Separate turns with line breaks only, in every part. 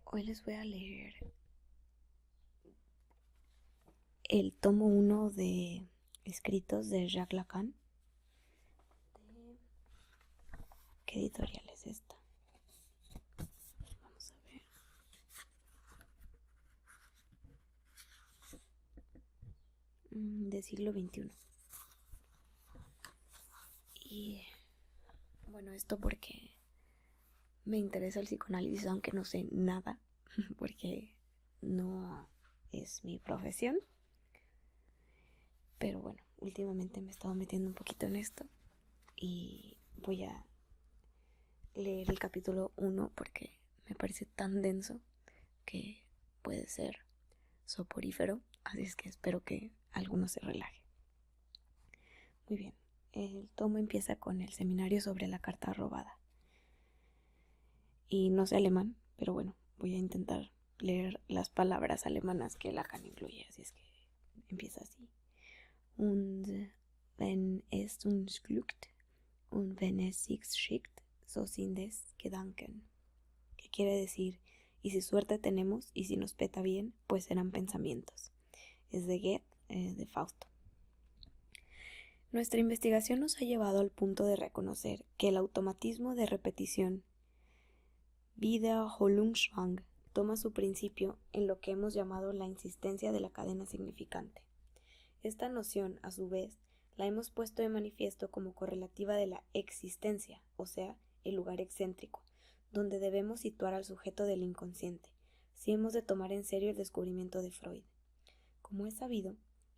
Hoy les voy a leer el tomo 1 de escritos de Jacques Lacan. ¿Qué editorial es esta? Vamos a ver. De siglo XXI. Y bueno, esto porque me interesa el psicoanálisis, aunque no sé nada, porque no es mi profesión. Pero bueno, últimamente me he estado metiendo un poquito en esto y voy a leer el capítulo 1 porque me parece tan denso que puede ser soporífero, así es que espero que alguno se relaje. Muy bien, el tomo empieza con el seminario sobre la carta robada. Y no sé alemán, pero bueno, voy a intentar leer las palabras alemanas que Lacan incluye, así es que empieza así. Und wenn es uns glückt und wenn es sich schickt, so sind es Gedanken. Que quiere decir, y si suerte tenemos, y si nos peta bien, pues serán pensamientos. Es de Goethe, de Fausto. Nuestra investigación nos ha llevado al punto de reconocer que el automatismo de repetición, Wiederholungszwang, toma su principio en lo que hemos llamado la insistencia de la cadena significante. Esta noción, a su vez, la hemos puesto de manifiesto como correlativa de la existencia, o sea, el lugar excéntrico, donde debemos situar al sujeto del inconsciente, si hemos de tomar en serio el descubrimiento de Freud. Como es sabido,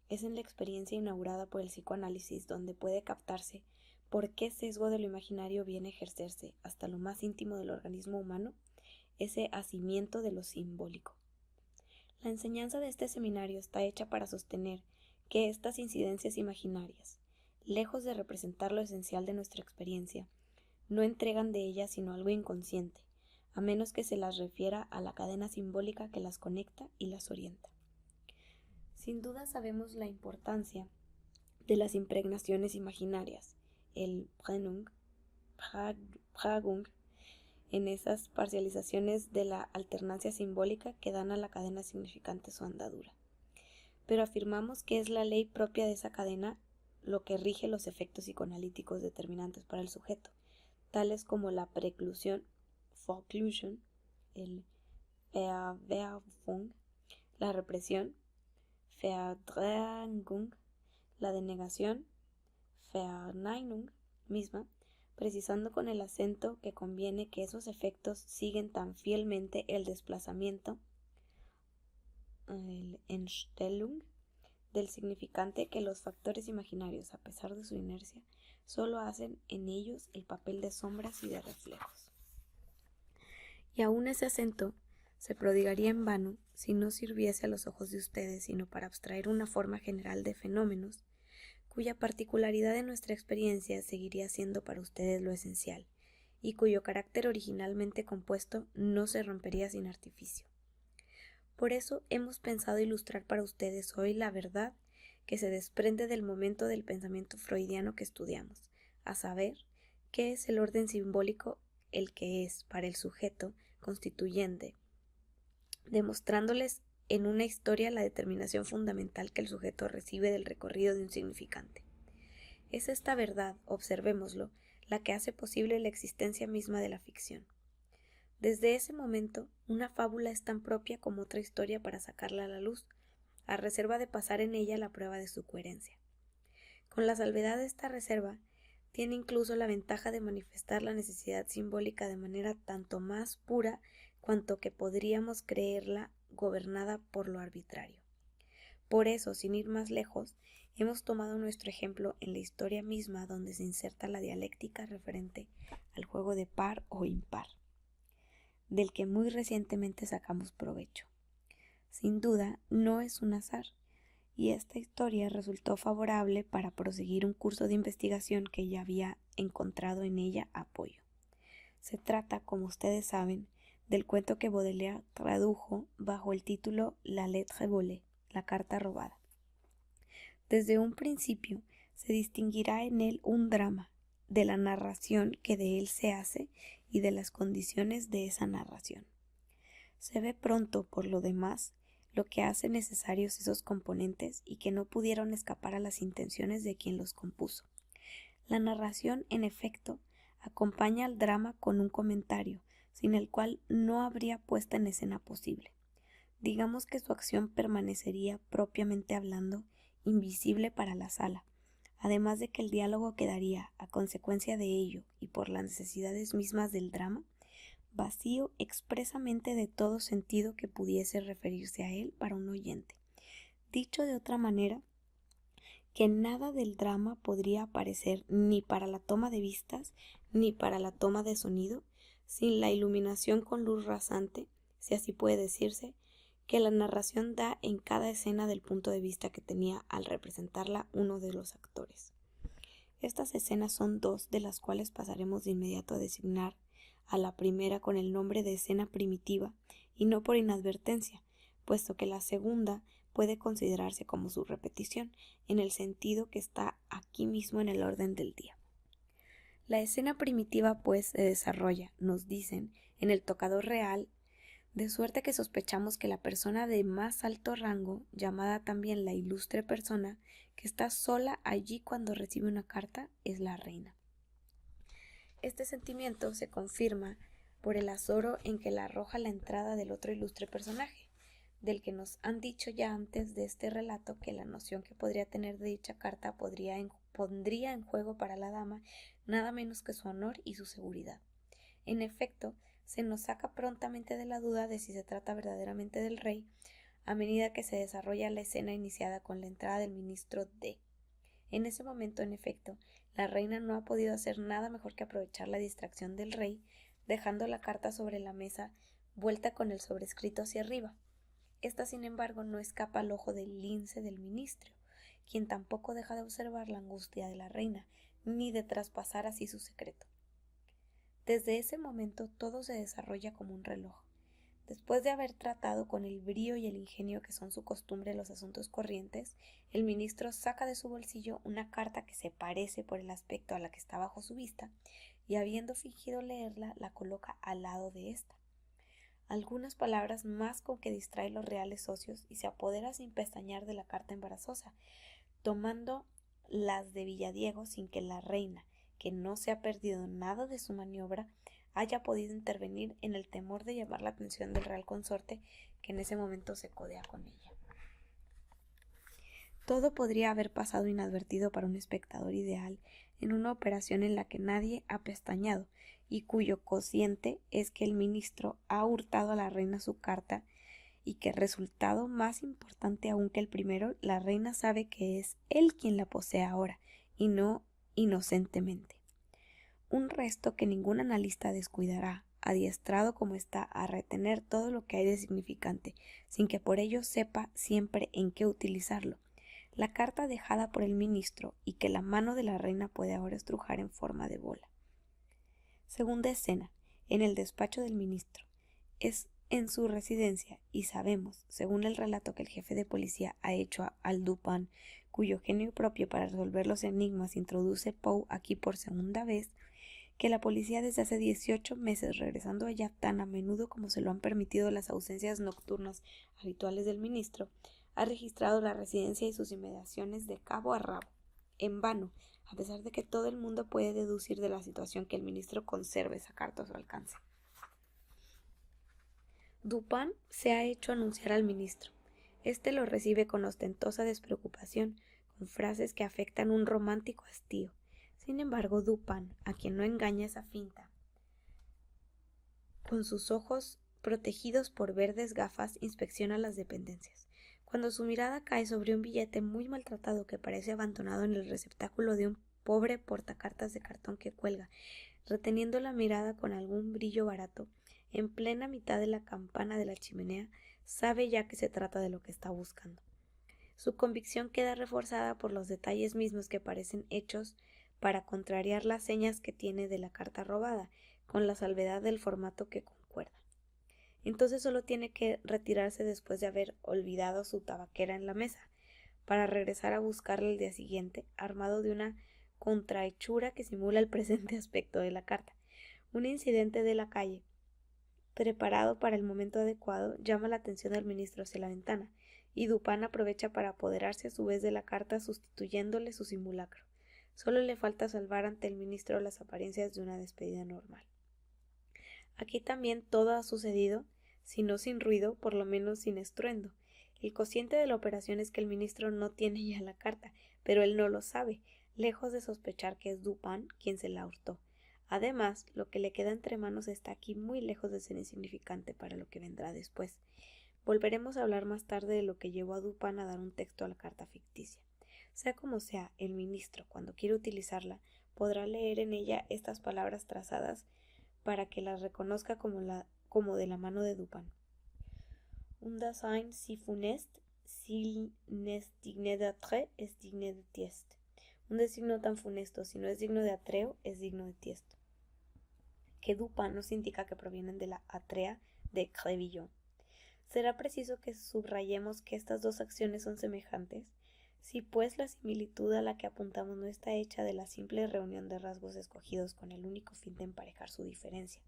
es en la experiencia inaugurada por el psicoanálisis donde puede captarse por qué sesgo de lo imaginario viene a ejercerse hasta lo más íntimo del organismo humano ese asimiento de lo simbólico. La enseñanza de este seminario está hecha para sostener que estas incidencias imaginarias, lejos de representar lo esencial de nuestra experiencia, no entregan de ellas sino algo inconsciente, a menos que se las refiera a la cadena simbólica que las conecta y las orienta. Sin duda sabemos la importancia de las impregnaciones imaginarias, el Prägung, en esas parcializaciones de la alternancia simbólica que dan a la cadena significante su andadura. Pero afirmamos que es la ley propia de esa cadena lo que rige los efectos psicoanalíticos determinantes para el sujeto, tales como la preclusión, Vorklusion, el Verwerfung, la represión, Verdrängung, la denegación, Verneinung misma, precisando con el acento que conviene que esos efectos siguen tan fielmente el desplazamiento, el Entstellung, del significante que los factores imaginarios, a pesar de su inercia, solo hacen en ellos el papel de sombras y de reflejos. Y aún ese acento se prodigaría en vano si no sirviese a los ojos de ustedes sino para abstraer una forma general de fenómenos, cuya particularidad en nuestra experiencia seguiría siendo para ustedes lo esencial, y cuyo carácter originalmente compuesto no se rompería sin artificio. Por eso hemos pensado ilustrar para ustedes hoy la verdad que se desprende del momento del pensamiento freudiano que estudiamos, a saber, qué es el orden simbólico el que es, para el sujeto, constituyente, demostrándoles en una historia la determinación fundamental que el sujeto recibe del recorrido de un significante. Es esta verdad, observémoslo, la que hace posible la existencia misma de la ficción. Desde ese momento, una fábula es tan propia como otra historia para sacarla a la luz, a reserva de pasar en ella la prueba de su coherencia. Con la salvedad de esta reserva, tiene incluso la ventaja de manifestar la necesidad simbólica de manera tanto más pura cuanto que podríamos creerla gobernada por lo arbitrario. Por eso, sin ir más lejos, hemos tomado nuestro ejemplo en la historia misma donde se inserta la dialéctica referente al juego de par o impar, del que muy recientemente sacamos provecho. Sin duda, no es un azar, y esta historia resultó favorable para proseguir un curso de investigación que ya había encontrado en ella apoyo. Se trata, como ustedes saben, del cuento que Baudelaire tradujo bajo el título La lettre volée, la carta robada. Desde un principio se distinguirá en él un drama, de la narración que de él se hace y de las condiciones de esa narración. Se ve pronto, por lo demás, lo que hace necesarios esos componentes y que no pudieron escapar a las intenciones de quien los compuso. La narración, en efecto, acompaña al drama con un comentario, sin el cual no habría puesta en escena posible. Digamos que su acción permanecería, propiamente hablando, invisible para la sala, además de que el diálogo quedaría, a consecuencia de ello y por las necesidades mismas del drama, vacío expresamente de todo sentido que pudiese referirse a él para un oyente. Dicho de otra manera, que nada del drama podría aparecer ni para la toma de vistas ni para la toma de sonido sin la iluminación con luz rasante, si así puede decirse, que la narración da en cada escena del punto de vista que tenía al representarla uno de los actores. Estas escenas son dos, de las cuales pasaremos de inmediato a designar a la primera con el nombre de escena primitiva, y no por inadvertencia, puesto que la segunda puede considerarse como su repetición, en el sentido que está aquí mismo en el orden del día. La escena primitiva, pues, se desarrolla, nos dicen, en el tocador real, de suerte que sospechamos que la persona de más alto rango, llamada también la ilustre persona, que está sola allí cuando recibe una carta, es la reina. Este sentimiento se confirma por el azoro en que la arroja la entrada del otro ilustre personaje, del que nos han dicho ya antes de este relato que la noción que podría tener de dicha carta pondría en juego para la dama nada menos que su honor y su seguridad. En efecto, se nos saca prontamente de la duda de si se trata verdaderamente del rey, a medida que se desarrolla la escena iniciada con la entrada del ministro D. En ese momento, en efecto, la reina no ha podido hacer nada mejor que aprovechar la distracción del rey, dejando la carta sobre la mesa, vuelta con el sobrescrito hacia arriba. Esta, sin embargo, no escapa al ojo del lince del ministro, quien tampoco deja de observar la angustia de la reina, ni de traspasar así su secreto. Desde ese momento todo se desarrolla como un reloj. Después de haber tratado con el brío y el ingenio que son su costumbre los asuntos corrientes, el ministro saca de su bolsillo una carta que se parece por el aspecto a la que está bajo su vista, y habiendo fingido leerla, la coloca al lado de ésta. Algunas palabras más con que distrae los reales socios y se apodera sin pestañear de la carta embarazosa, tomando las de Villadiego sin que la reina, que no se ha perdido nada de su maniobra, haya podido intervenir en el temor de llamar la atención del real consorte, que en ese momento se codea con ella. Todo podría haber pasado inadvertido para un espectador ideal en una operación en la que nadie ha pestañeado y cuyo cociente es que el ministro ha hurtado a la reina su carta, y que, resultado más importante aún que el primero, la reina sabe que es él quien la posee ahora, y no inocentemente. Un resto que ningún analista descuidará, adiestrado como está a retener todo lo que hay de significante, sin que por ello sepa siempre en qué utilizarlo. La carta dejada por el ministro y que la mano de la reina puede ahora estrujar en forma de bola. Segunda escena, en el despacho del ministro. Es en su residencia, y sabemos, según el relato que el jefe de policía ha hecho al Dupin, cuyo genio propio para resolver los enigmas introduce Poe aquí por segunda vez, que la policía desde hace 18 meses, regresando allá tan a menudo como se lo han permitido las ausencias nocturnas habituales del ministro, ha registrado la residencia y sus inmediaciones de cabo a rabo. En vano, a pesar de que todo el mundo puede deducir de la situación que el ministro conserve esa carta a su alcance. Dupin se ha hecho anunciar al ministro. Este lo recibe con ostentosa despreocupación, con frases que afectan un romántico hastío. Sin embargo, Dupin, a quien no engaña esa finta, con sus ojos protegidos por verdes gafas, inspecciona las dependencias. Cuando su mirada cae sobre un billete muy maltratado que parece abandonado en el receptáculo de un pobre portacartas de cartón que cuelga, reteniendo la mirada con algún brillo barato, en plena mitad de la campana de la chimenea, sabe ya que se trata de lo que está buscando. Su convicción queda reforzada por los detalles mismos que parecen hechos para contrariar las señas que tiene de la carta robada, con la salvedad del formato que concuerda. Entonces solo tiene que retirarse después de haber olvidado su tabaquera en la mesa, para regresar a buscarla el día siguiente, armado de una contrahechura que simula el presente aspecto de la carta. Un incidente de la calle, Preparado para el momento adecuado, llama la atención del ministro hacia la ventana, y Dupin aprovecha para apoderarse a su vez de la carta sustituyéndole su simulacro. Solo le falta salvar ante el ministro las apariencias de una despedida normal. Aquí también todo ha sucedido, si no sin ruido, por lo menos sin estruendo. El cociente de la operación es que el ministro no tiene ya la carta, pero él no lo sabe, lejos de sospechar que es Dupin quien se la hurtó. Además, lo que le queda entre manos está aquí muy lejos de ser insignificante para lo que vendrá después. Volveremos a hablar más tarde de lo que llevó a Dupin a dar un texto a la carta ficticia. Sea como sea, el ministro, cuando quiera utilizarla, podrá leer en ella estas palabras trazadas para que las reconozca como de la mano de Dupin. Un Dasein si funeste, s'il n'est digne d'attrait, es digne de Tieste. Un designio tan funesto, si no es digno de Atreo, es digno de Tiesto. Que Dupin nos indica que provienen de la Atrea de Crébillon. Será preciso que subrayemos que estas dos acciones son semejantes, si pues la similitud a la que apuntamos no está hecha de la simple reunión de rasgos escogidos con el único fin de emparejar su diferencia,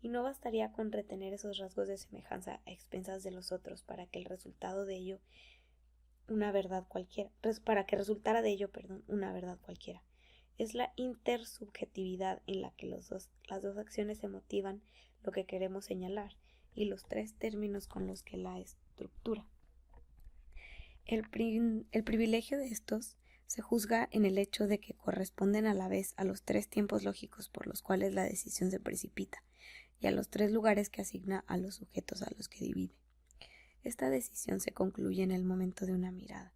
y no bastaría con retener esos rasgos de semejanza a expensas de los otros para que resultara de ello una verdad cualquiera. Es la intersubjetividad en la que las dos acciones se motivan lo que queremos señalar, y los tres términos con los que la estructura. El privilegio de estos se juzga en el hecho de que corresponden a la vez a los tres tiempos lógicos por los cuales la decisión se precipita, y a los tres lugares que asigna a los sujetos a los que divide. Esta decisión se concluye en el momento de una mirada,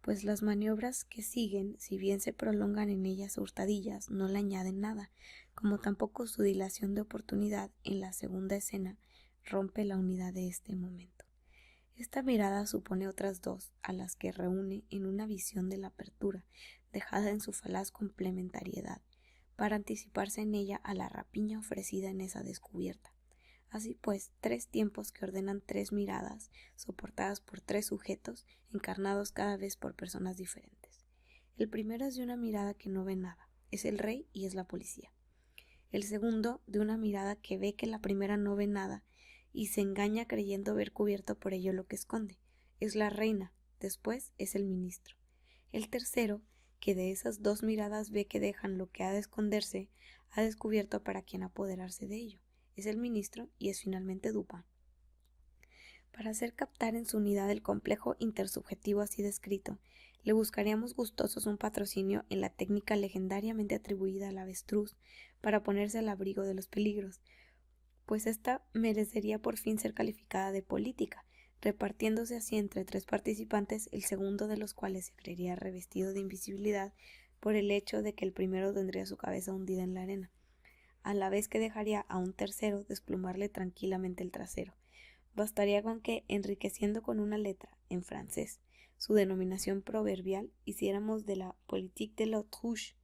pues las maniobras que siguen, si bien se prolongan en ellas hurtadillas, no le añaden nada, como tampoco su dilación de oportunidad en la segunda escena rompe la unidad de este momento. Esta mirada supone otras dos, a las que reúne en una visión de la apertura, dejada en su falaz complementariedad, para anticiparse en ella a la rapiña ofrecida en esa descubierta. Así pues, tres tiempos que ordenan tres miradas, soportadas por tres sujetos, encarnados cada vez por personas diferentes. El primero es de una mirada que no ve nada, es el rey y es la policía. El segundo, de una mirada que ve que la primera no ve nada, y se engaña creyendo ver cubierto por ello lo que esconde, es la reina, después es el ministro. El tercero, que de esas dos miradas ve que dejan lo que ha de esconderse, ha descubierto para quien apoderarse de ello, es el ministro y es finalmente Dupin. Para hacer captar en su unidad el complejo intersubjetivo así descrito, le buscaríamos gustosos un patrocinio en la técnica legendariamente atribuida al avestruz para ponerse al abrigo de los peligros, pues ésta merecería por fin ser calificada de política, repartiéndose así entre tres participantes, el segundo de los cuales se creería revestido de invisibilidad por el hecho de que el primero tendría su cabeza hundida en la arena, a la vez que dejaría a un tercero desplumarle tranquilamente el trasero. Bastaría con que, enriqueciendo con una letra, en francés, su denominación proverbial, hiciéramos de la politique de l'autruche,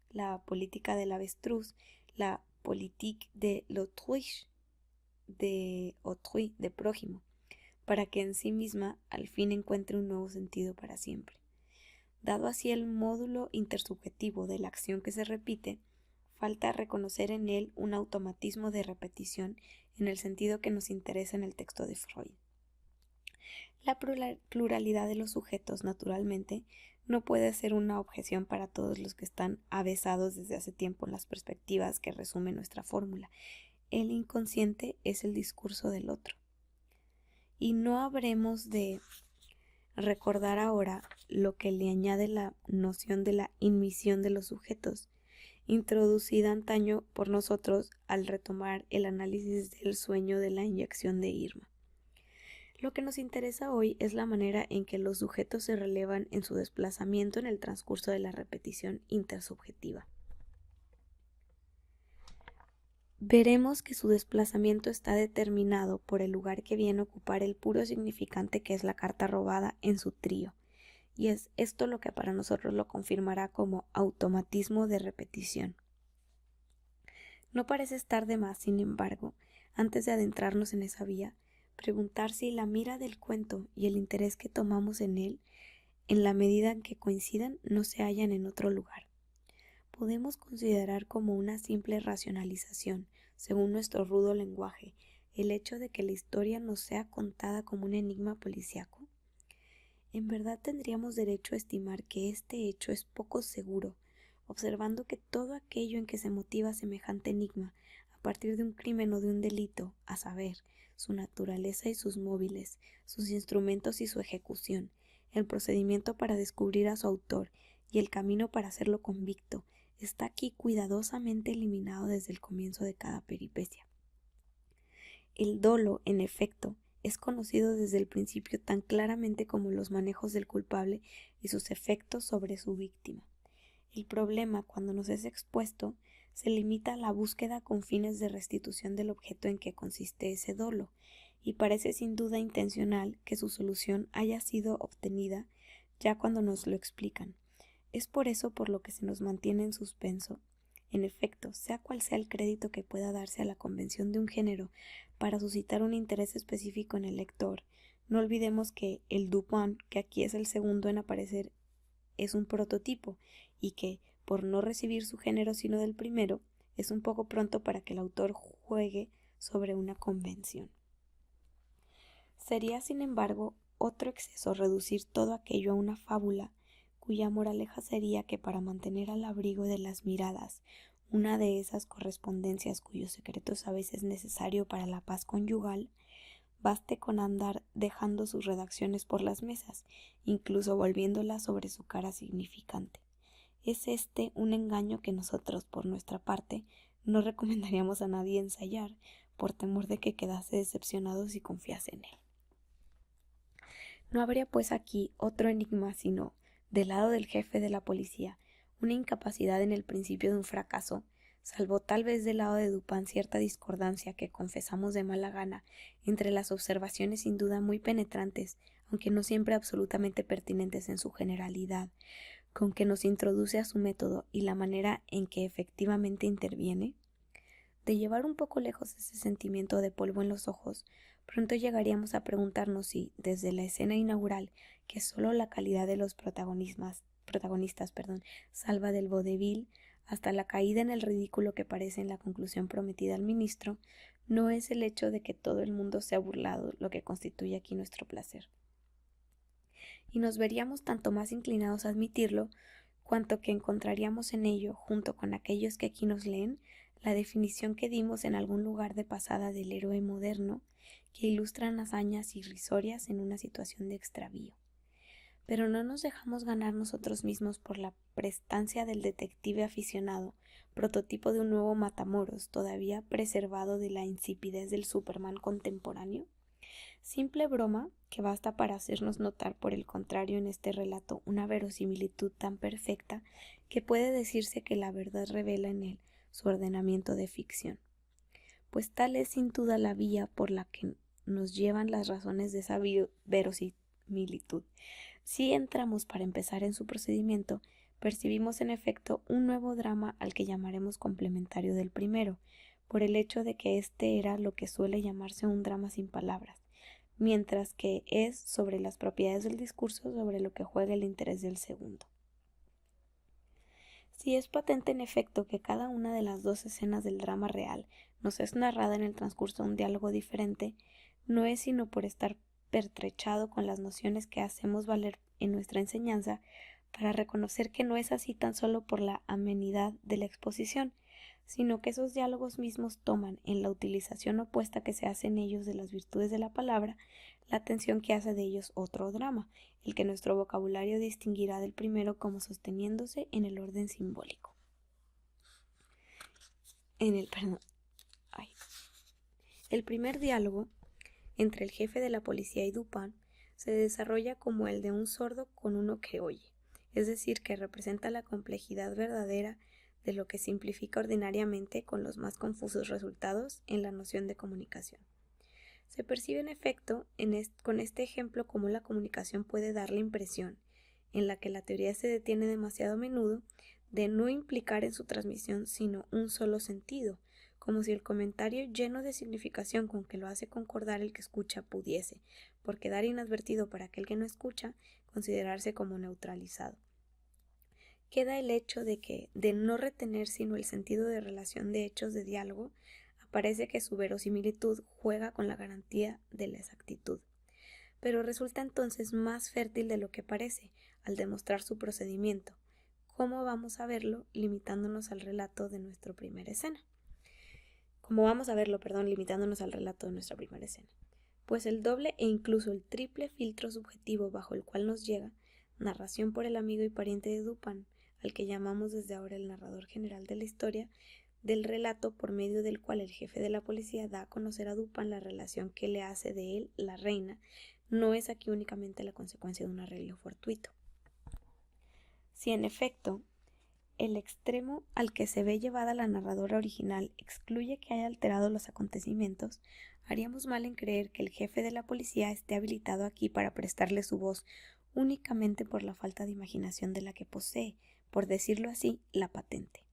la política del avestruz, la politique de l'autruche, de autrui, de prójimo, para que en sí misma al fin encuentre un nuevo sentido para siempre. Dado así el módulo intersubjetivo de la acción que se repite, falta reconocer en él un automatismo de repetición en el sentido que nos interesa en el texto de Freud. La pluralidad de los sujetos, naturalmente, no puede ser una objeción para todos los que están avesados desde hace tiempo en las perspectivas que resume nuestra fórmula. El inconsciente es el discurso del otro. Y no habremos de recordar ahora lo que le añade la noción de la inmisión de los sujetos, introducida antaño por nosotros al retomar el análisis del sueño de la inyección de Irma. Lo que nos interesa hoy es la manera en que los sujetos se relevan en su desplazamiento en el transcurso de la repetición intersubjetiva. Veremos que su desplazamiento está determinado por el lugar que viene a ocupar el puro significante que es la carta robada en su trío, y es esto lo que para nosotros lo confirmará como automatismo de repetición. No parece estar de más, sin embargo, antes de adentrarnos en esa vía, preguntar si la mira del cuento y el interés que tomamos en él, en la medida en que coincidan, no se hallan en otro lugar. Podemos considerar como una simple racionalización, según nuestro rudo lenguaje, el hecho de que la historia nos sea contada como un enigma policíaco? En verdad tendríamos derecho a estimar que este hecho es poco seguro, observando que todo aquello en que se motiva semejante enigma a partir de un crimen o de un delito, a saber, su naturaleza y sus móviles, sus instrumentos y su ejecución, el procedimiento para descubrir a su autor y el camino para hacerlo convicto, está aquí cuidadosamente eliminado desde el comienzo de cada peripecia. El dolo, en efecto, es conocido desde el principio tan claramente como los manejos del culpable y sus efectos sobre su víctima. El problema, cuando nos es expuesto, se limita a la búsqueda con fines de restitución del objeto en que consiste ese dolo, y parece sin duda intencional que su solución haya sido obtenida ya cuando nos lo explican. Es por eso por lo que se nos mantiene en suspenso. En efecto, sea cual sea el crédito que pueda darse a la convención de un género para suscitar un interés específico en el lector, no olvidemos que el Dupin, que aquí es el segundo en aparecer, es un prototipo, y que, por no recibir su género sino del primero, es un poco pronto para que el autor juegue sobre una convención. Sería, sin embargo, otro exceso reducir todo aquello a una fábula, cuya moraleja sería que para mantener al abrigo de las miradas una de esas correspondencias cuyos secretos a veces es necesario para la paz conyugal, baste con andar dejando sus redacciones por las mesas, incluso volviéndolas sobre su cara significante. Es este un engaño que nosotros, por nuestra parte, no recomendaríamos a nadie ensayar, por temor de que quedase decepcionado si confiase en él. No habría pues aquí otro enigma sino, del lado del jefe de la policía, una incapacidad en el principio de un fracaso, salvo tal vez del lado de Dupin cierta discordancia que confesamos de mala gana entre las observaciones sin duda muy penetrantes, aunque no siempre absolutamente pertinentes en su generalidad, con que nos introduce a su método y la manera en que efectivamente interviene. De llevar un poco lejos ese sentimiento de polvo en los ojos, pronto llegaríamos a preguntarnos si, desde la escena inaugural, que solo la calidad de los protagonistas salva del vodevil, hasta la caída en el ridículo que parece en la conclusión prometida al ministro, no es el hecho de que todo el mundo se ha burlado lo que constituye aquí nuestro placer. Y nos veríamos tanto más inclinados a admitirlo, cuanto que encontraríamos en ello, junto con aquellos que aquí nos leen, la definición que dimos en algún lugar de pasada del héroe moderno, que ilustran hazañas irrisorias en una situación de extravío. Pero no nos dejamos ganar nosotros mismos por la prestancia del detective aficionado, prototipo de un nuevo Matamoros, todavía preservado de la insipidez del Superman contemporáneo. Simple broma que basta para hacernos notar, por el contrario, en este relato una verosimilitud tan perfecta que puede decirse que la verdad revela en él su ordenamiento de ficción. Pues tal es sin duda la vía por la que nos llevan las razones de esa verosimilitud. Si entramos para empezar en su procedimiento, percibimos en efecto un nuevo drama al que llamaremos complementario del primero, por el hecho de que este era lo que suele llamarse un drama sin palabras, mientras que es sobre las propiedades del discurso sobre lo que juega el interés del segundo. Si es patente en efecto que cada una de las dos escenas del drama real nos es narrada en el transcurso de un diálogo diferente, no es sino por estar pertrechado con las nociones que hacemos valer en nuestra enseñanza para reconocer que no es así tan solo por la amenidad de la exposición, sino que esos diálogos mismos toman, en la utilización opuesta que se hace en ellos de las virtudes de la palabra, la atención que hace de ellos otro drama, el que nuestro vocabulario distinguirá del primero como sosteniéndose en el orden simbólico. El primer diálogo entre el jefe de la policía y Dupin se desarrolla como el de un sordo con uno que oye, es decir, que representa la complejidad verdadera de lo que simplifica ordinariamente con los más confusos resultados en la noción de comunicación. Se percibe en efecto con este ejemplo cómo la comunicación puede dar la impresión, en la que la teoría se detiene demasiado a menudo, de no implicar en su transmisión sino un solo sentido, como si el comentario lleno de significación con que lo hace concordar el que escucha pudiese, por quedar inadvertido para aquel que no escucha, considerarse como neutralizado. Queda el hecho de que, de no retener sino el sentido de relación de hechos de diálogo, parece que su verosimilitud juega con la garantía de la exactitud, pero resulta entonces más fértil de lo que parece al demostrar su procedimiento. ¿Cómo vamos a verlo limitándonos al relato de nuestra primera escena? Pues el doble e incluso el triple filtro subjetivo bajo el cual nos llega, narración por el amigo y pariente de Dupin, al que llamamos desde ahora el narrador general de la historia, del relato por medio del cual el jefe de la policía da a conocer a Dupin la relación que le hace de él la reina, no es aquí únicamente la consecuencia de un arreglo fortuito. Si en efecto el extremo al que se ve llevada la narradora original excluye que haya alterado los acontecimientos, haríamos mal en creer que el jefe de la policía esté habilitado aquí para prestarle su voz únicamente por la falta de imaginación de la que posee, por decirlo así, la patente.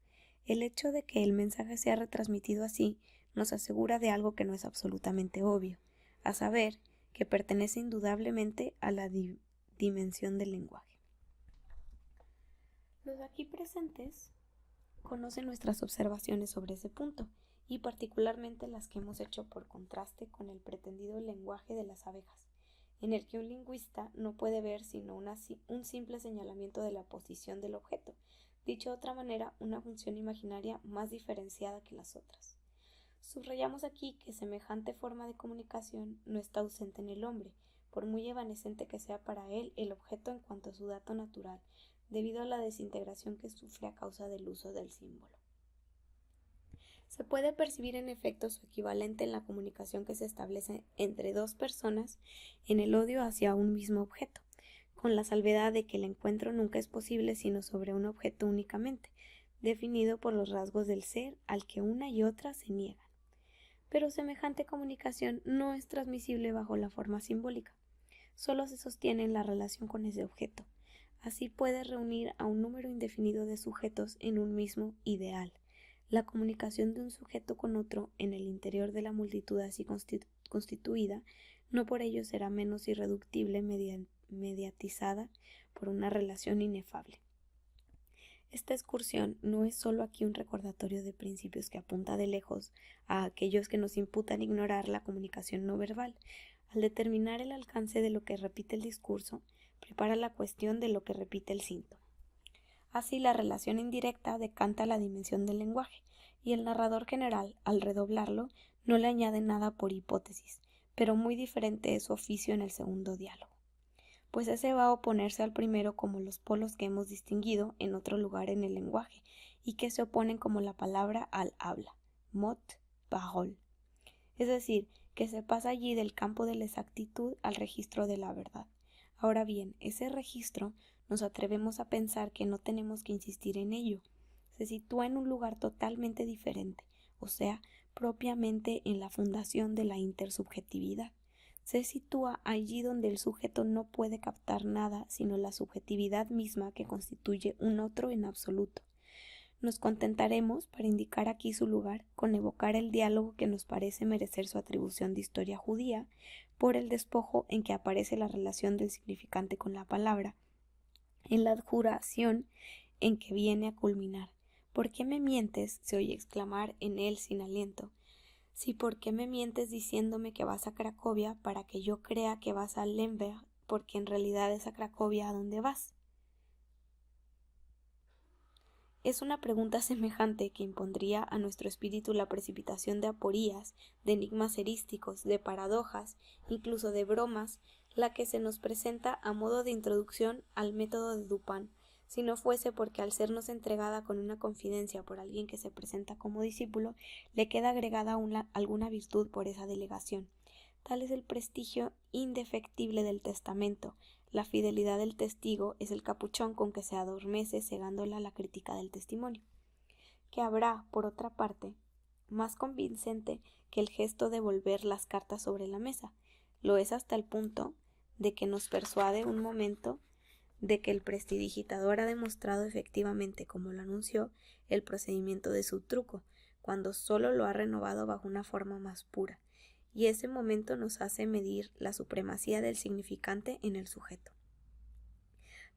El hecho de que el mensaje sea retransmitido así nos asegura de algo que no es absolutamente obvio, a saber, que pertenece indudablemente a la dimensión del lenguaje. Los aquí presentes conocen nuestras observaciones sobre ese punto, y particularmente las que hemos hecho por contraste con el pretendido lenguaje de las abejas, en el que un lingüista no puede ver sino un simple señalamiento de la posición del objeto, dicho de otra manera, una función imaginaria más diferenciada que las otras. Subrayamos aquí que semejante forma de comunicación no está ausente en el hombre, por muy evanescente que sea para él el objeto en cuanto a su dato natural, debido a la desintegración que sufre a causa del uso del símbolo. Se puede percibir en efecto su equivalente en la comunicación que se establece entre dos personas en el odio hacia un mismo objeto, con la salvedad de que el encuentro nunca es posible sino sobre un objeto únicamente, definido por los rasgos del ser al que una y otra se niegan. Pero semejante comunicación no es transmisible bajo la forma simbólica, solo se sostiene en la relación con ese objeto. Así puede reunir a un número indefinido de sujetos en un mismo ideal. La comunicación de un sujeto con otro en el interior de la multitud así constituida no por ello será menos irreductible mediatizada por una relación inefable. Esta excursión no es sólo aquí un recordatorio de principios que apunta de lejos a aquellos que nos imputan ignorar la comunicación no verbal. Al determinar el alcance de lo que repite el discurso, prepara la cuestión de lo que repite el síntoma. Así, la relación indirecta decanta la dimensión del lenguaje, y el narrador general, al redoblarlo, no le añade nada por hipótesis, pero muy diferente es su oficio en el segundo diálogo, pues ese va a oponerse al primero como los polos que hemos distinguido en otro lugar en el lenguaje, y que se oponen como la palabra al habla, mot, parole, es decir, que se pasa allí del campo de la exactitud al registro de la verdad. Ahora bien, ese registro nos atrevemos a pensar que no tenemos que insistir en ello. Se sitúa en un lugar totalmente diferente, o sea, propiamente en la fundación de la intersubjetividad. Se sitúa allí donde el sujeto no puede captar nada sino la subjetividad misma que constituye un otro en absoluto. Nos contentaremos, para indicar aquí su lugar, con evocar el diálogo que nos parece merecer su atribución de historia judía, por el despojo en que aparece la relación del significante con la palabra, en la adjuración en que viene a culminar. ¿Por qué me mientes?, se oye exclamar en él sin aliento. Sí, ¿por qué me mientes diciéndome que vas a Cracovia para que yo crea que vas a Lemberg, porque en realidad es a Cracovia a donde vas? Es una pregunta semejante que impondría a nuestro espíritu la precipitación de aporías, de enigmas erísticos, de paradojas, incluso de bromas, la que se nos presenta a modo de introducción al método de Dupin, si no fuese porque al sernos entregada con una confidencia por alguien que se presenta como discípulo, le queda agregada alguna virtud por esa delegación. Tal es el prestigio indefectible del testamento. La fidelidad del testigo es el capuchón con que se adormece cegándola la crítica del testimonio, que habrá, por otra parte, más convincente que el gesto de volver las cartas sobre la mesa. Lo es hasta el punto de que nos persuade un momento de que el prestidigitador ha demostrado efectivamente, como lo anunció, el procedimiento de su truco, cuando sólo lo ha renovado bajo una forma más pura, y ese momento nos hace medir la supremacía del significante en el sujeto.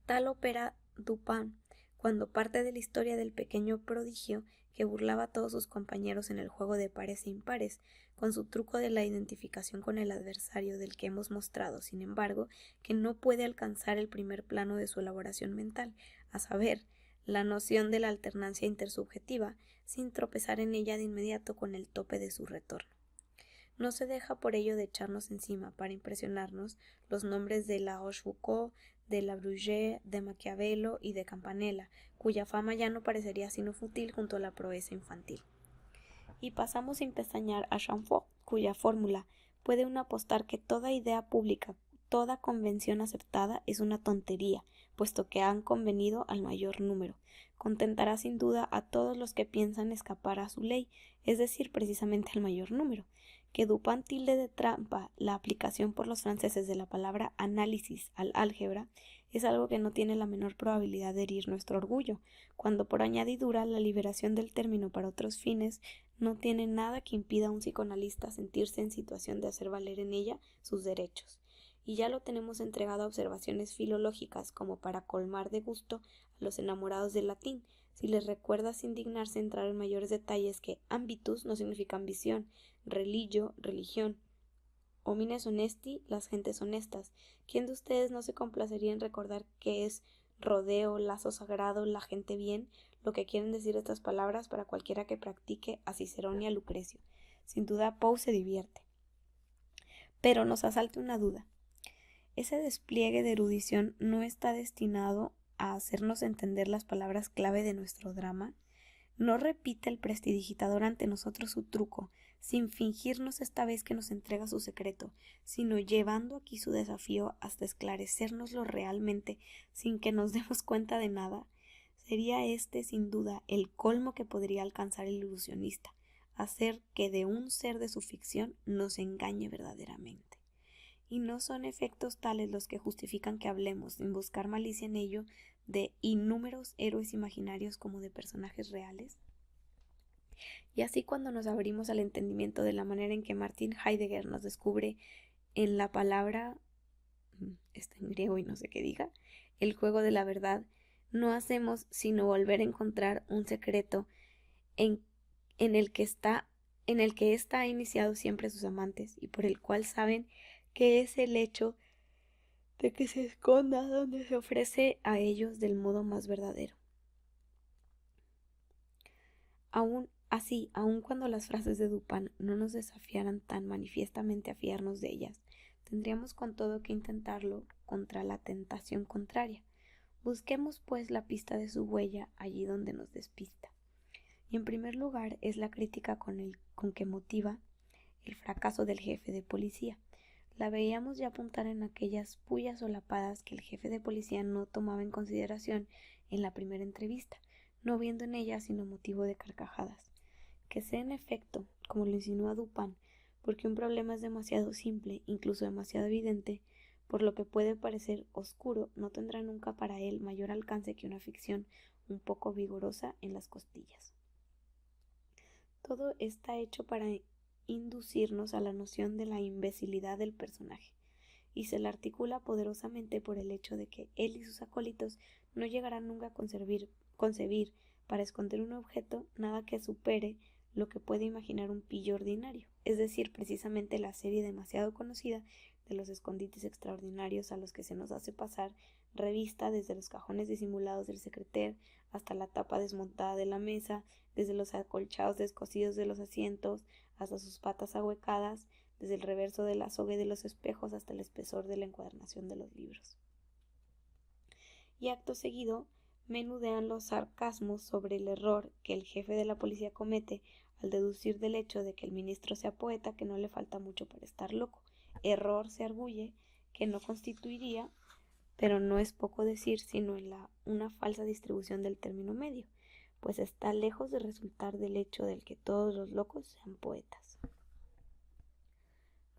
Tal opera Dupin cuando parte de la historia del pequeño prodigio que burlaba a todos sus compañeros en el juego de pares e impares, con su truco de la identificación con el adversario del que hemos mostrado, sin embargo, que no puede alcanzar el primer plano de su elaboración mental, a saber, la noción de la alternancia intersubjetiva, sin tropezar en ella de inmediato con el tope de su retorno. No se deja por ello de echarnos encima, para impresionarnos, los nombres de La Rochefoucauld, de La Bruyère, de Maquiavelo y de Campanella, cuya fama ya no parecería sino fútil junto a la proeza infantil. Y pasamos sin pestañear a Chamfort, cuya fórmula puede uno apostar que toda idea pública, toda convención aceptada es una tontería, puesto que han convenido al mayor número. Contentará sin duda a todos los que piensan escapar a su ley, es decir, precisamente al mayor número. Que Dupin tilde de trampa la aplicación por los franceses de la palabra análisis al álgebra es algo que no tiene la menor probabilidad de herir nuestro orgullo, cuando por añadidura la liberación del término para otros fines no tiene nada que impida a un psicoanalista sentirse en situación de hacer valer en ella sus derechos, y ya lo tenemos entregado a observaciones filológicas como para colmar de gusto a los enamorados del latín, si les recuerda sin dignarse entrar en mayores detalles que ambitus no significa ambición, religio, religión, homines honesti, las gentes honestas. ¿Quién de ustedes no se complacería en recordar qué es rodeo, lazo sagrado, la gente bien, lo que quieren decir estas palabras para cualquiera que practique a Cicerón y a Lucrecio? Sin duda Poe se divierte. Pero nos asalta una duda. Ese despliegue de erudición no está destinado a hacernos entender las palabras clave de nuestro drama. No repite el prestidigitador ante nosotros su truco, sin fingirnos esta vez que nos entrega su secreto, sino llevando aquí su desafío hasta esclarecérnoslo realmente sin que nos demos cuenta de nada. Sería este, sin duda, el colmo que podría alcanzar el ilusionista, hacer que de un ser de su ficción nos engañe verdaderamente. Y no son efectos tales los que justifican que hablemos, sin buscar malicia en ello, de innúmeros héroes imaginarios como de personajes reales. Y así cuando nos abrimos al entendimiento de la manera en que Martin Heidegger nos descubre en la palabra, está en griego y no sé qué diga, el juego de la verdad, no hacemos sino volver a encontrar un secreto en el que ésta ha iniciado siempre sus amantes y por el cual saben que es el hecho de que se esconda donde se ofrece a ellos del modo más verdadero. Aún cuando las frases de Dupin no nos desafiaran tan manifiestamente a fiarnos de ellas, tendríamos con todo que intentarlo contra la tentación contraria. Busquemos, pues, la pista de su huella allí donde nos despista. Y en primer lugar es la crítica con que motiva el fracaso del jefe de policía. La veíamos ya apuntar en aquellas pullas solapadas que el jefe de policía no tomaba en consideración en la primera entrevista, no viendo en ella sino motivo de carcajadas. Que sea en efecto, como lo insinúa Dupin, porque un problema es demasiado simple, incluso demasiado evidente, por lo que puede parecer oscuro, no tendrá nunca para él mayor alcance que una ficción un poco vigorosa en las costillas. Todo está hecho para inducirnos a la noción de la imbecilidad del personaje, y se la articula poderosamente por el hecho de que él y sus acólitos no llegarán nunca a concebir para esconder un objeto nada que supere lo que puede imaginar un pillo ordinario, es decir, precisamente la serie demasiado conocida de los escondites extraordinarios a los que se nos hace pasar revista desde los cajones disimulados del secreter hasta la tapa desmontada de la mesa, desde los acolchados descosidos de los asientos hasta sus patas ahuecadas, desde el reverso del azogue de los espejos hasta el espesor de la encuadernación de los libros. Y acto seguido menudean los sarcasmos sobre el error que el jefe de la policía comete al deducir del hecho de que el ministro sea poeta que no le falta mucho para estar loco. Error, se arguye, que no constituiría, pero no es poco decir, sino en una falsa distribución del término medio, pues está lejos de resultar del hecho del que todos los locos sean poetas.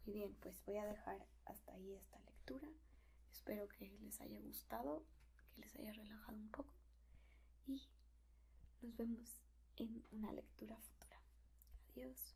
Muy bien, pues voy a dejar hasta ahí esta lectura. Espero que les haya gustado, que les haya relajado un poco y nos vemos en una lectura futura. Adiós.